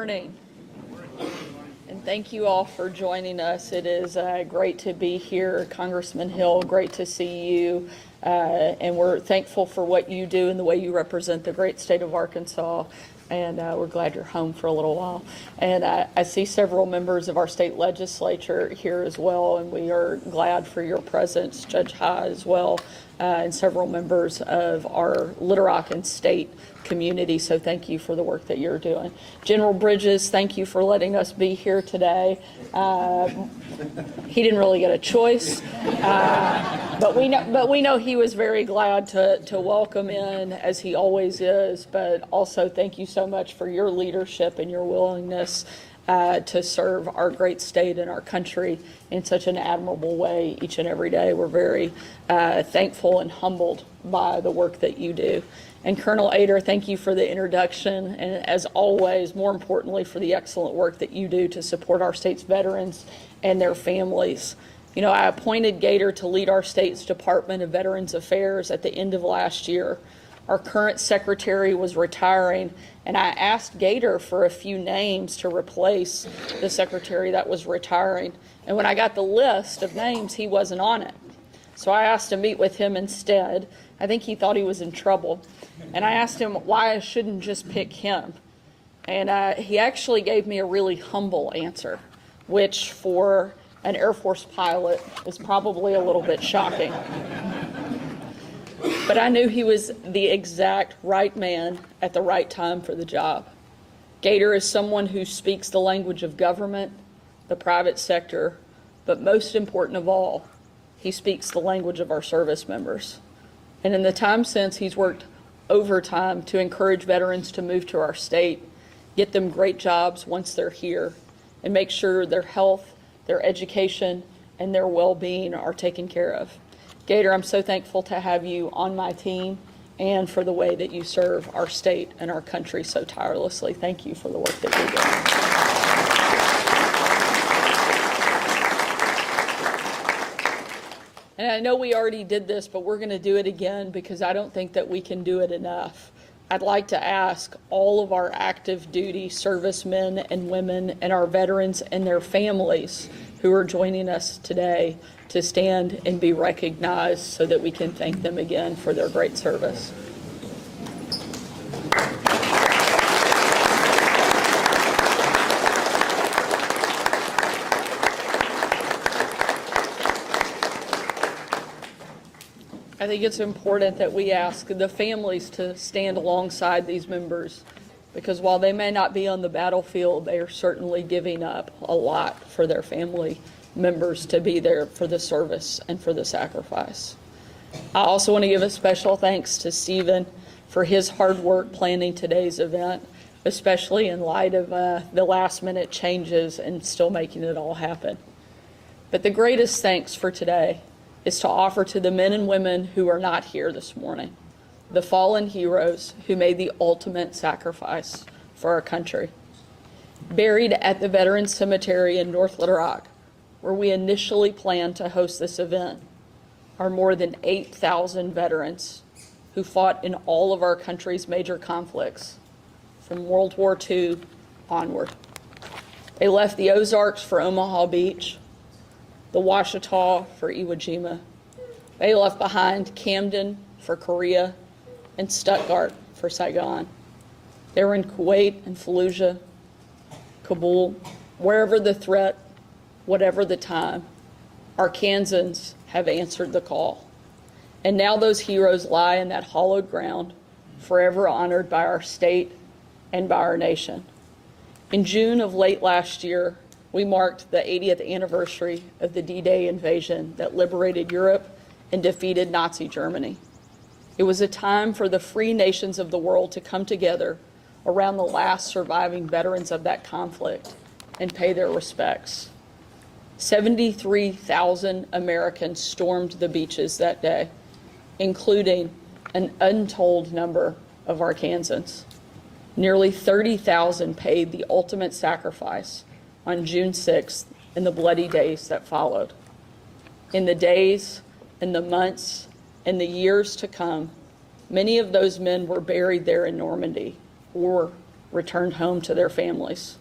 morning. And thank you all for joining us. It is great to be here. Congressman Hill, great to see you. And we're thankful for what you do and the way you represent the great state of Arkansas. And we're glad you're home for a little while. And I see several members of our state legislature here as well, and we are glad for your presence, Judge High as well, and several members of our Little Rock and state community. So thank you for the work that you're doing. General Bridges, thank you for letting us be here today. He didn't really get a choice, but we know he was very glad to welcome in, as he always is. But also thank you so much for your leadership and your willingness to serve our great state and our country in such an admirable way each and every day. We're very thankful and humbled by the work that you do. And Colonel Ader, thank you for the introduction, and as always, more importantly, for the excellent work that you do to support our state's veterans and their families. You know, I appointed Gator to lead our state's Department of Veterans Affairs at the end of last year. Our current secretary was retiring, and I asked Gator for a few names to replace the secretary that was retiring. And when I got the list of names, he wasn't on it. So I asked to meet with him instead. I think he thought he was in trouble. And I asked him why I shouldn't just pick him. And he actually gave me a really humble answer, which for an Air Force pilot is probably a little bit shocking. But I knew he was the exact right man at the right time for the job. Gator is someone who speaks the language of government, the private sector, but most important of all, he speaks the language of our service members. And in the time since, he's worked overtime to encourage veterans to move to our state, get them great jobs once they're here, and make sure their health, their education, and their well-being are taken care of. Gator, I'm so thankful to have you on my team and for the way that you serve our state and our country so tirelessly. Thank you for the work that you're doing. And I know we already did this, but we're going to do it again because I don't think that we can do it enough. I'd like to ask all of our active duty servicemen and women and our veterans and their families who are joining us today to stand and be recognized so that we can thank them again for their great service. I think it's important that we ask the families to stand alongside these members, because while they may not be on the battlefield, they are certainly giving up a lot for their family members to be there for the service and for the sacrifice. I also want to give a special thanks to Stephen for his hard work planning today's event, especially in light of the last minute changes and still making it all happen. But the greatest thanks for today is to offer to the men and women who are not here this morning, the fallen heroes who made the ultimate sacrifice for our country. Buried at the Veterans Cemetery in North Little Rock, where we initially planned to host this event, are more than 8,000 veterans who fought in all of our country's major conflicts, from World War II onward. They left the Ozarks for Omaha Beach, the Ouachita for Iwo Jima. They left behind Camden for Korea and Stuttgart for Saigon. They were in Kuwait and Fallujah, Kabul, wherever the threat, whatever the time, Arkansans have answered the call. And now those heroes lie in that hallowed ground, forever honored by our state and by our nation. In June of late last year, we marked the 80th anniversary of the D-Day invasion that liberated Europe and defeated Nazi Germany. It was a time for the free nations of the world to come together around the last surviving veterans of that conflict and pay their respects. 73,000 Americans stormed the beaches that day, including an untold number of Arkansans. Nearly 30,000 paid the ultimate sacrifice on June 6th and the bloody days that followed. In the days and the months and the years to come, many of those men were buried there in Normandy or returned home to their families,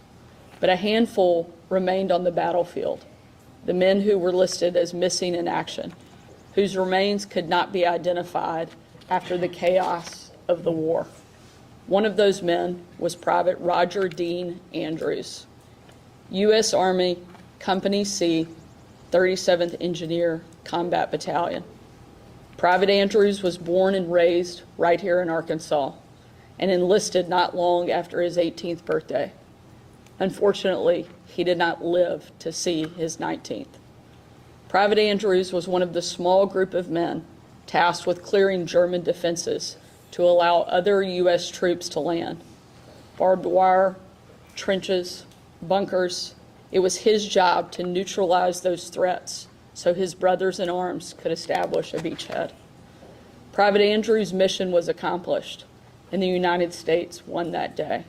but a handful remained on the battlefield, the men who were listed as missing in action, whose remains could not be identified after the chaos of the war. One of those men was Private Roger Dean Andrews, U.S. Army Company C, 37th Engineer Combat Battalion. Private Andrews was born and raised right here in Arkansas and enlisted not long after his 18th birthday. Unfortunately, he did not live to see his 19th. Private Andrews was one of the small group of men tasked with clearing German defenses to allow other U.S. troops to land. Barbed wire, trenches, bunkers. It was his job to neutralize those threats so his brothers in arms could establish a beachhead. Private Andrews' mission was accomplished, and the United States won that day.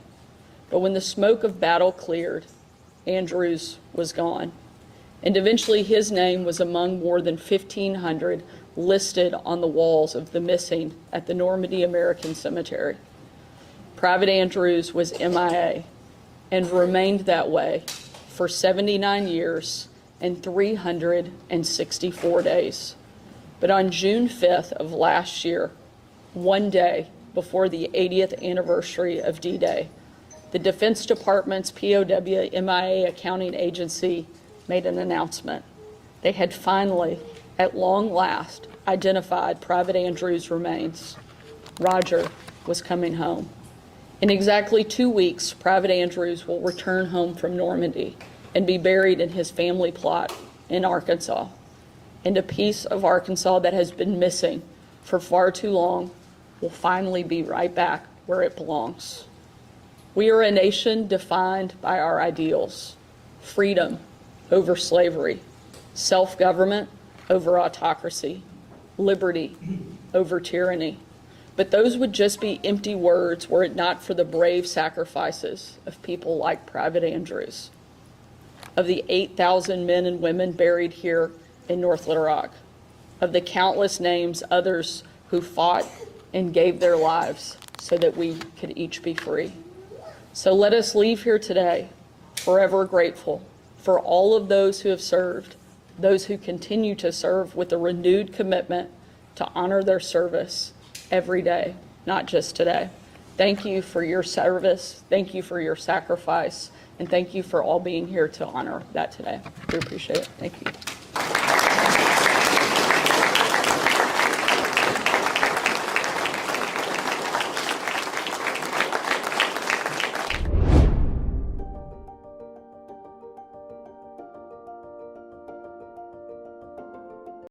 But when the smoke of battle cleared, Andrews was gone, and eventually his name was among more than 1,500 listed on the walls of the missing at the Normandy American Cemetery. Private Andrews was MIA and remained that way for 79 years and 364 days. But on June 5th of last year, one day before the 80th anniversary of D-Day, the Defense Department's POW MIA accounting agency made an announcement. They had finally, at long last, identified Private Andrews' remains. Roger was coming home. In exactly 2 weeks, Private Andrews will return home from Normandy and be buried in his family plot in Arkansas. And a piece of Arkansas that has been missing for far too long will finally be right back where it belongs. We are a nation defined by our ideals: freedom over slavery, self-government over autocracy, liberty over tyranny. But those would just be empty words were it not for the brave sacrifices of people like Private Andrews, of the 8,000 men and women buried here in North Little Rock, of the countless names others who fought and gave their lives so that we could each be free. So let us leave here today forever grateful for all of those who have served, those who continue to serve with a renewed commitment to honor their service every day, not just today. Thank you for your service. Thank you for your sacrifice. And thank you for all being here to honor that today. We appreciate it. Thank you.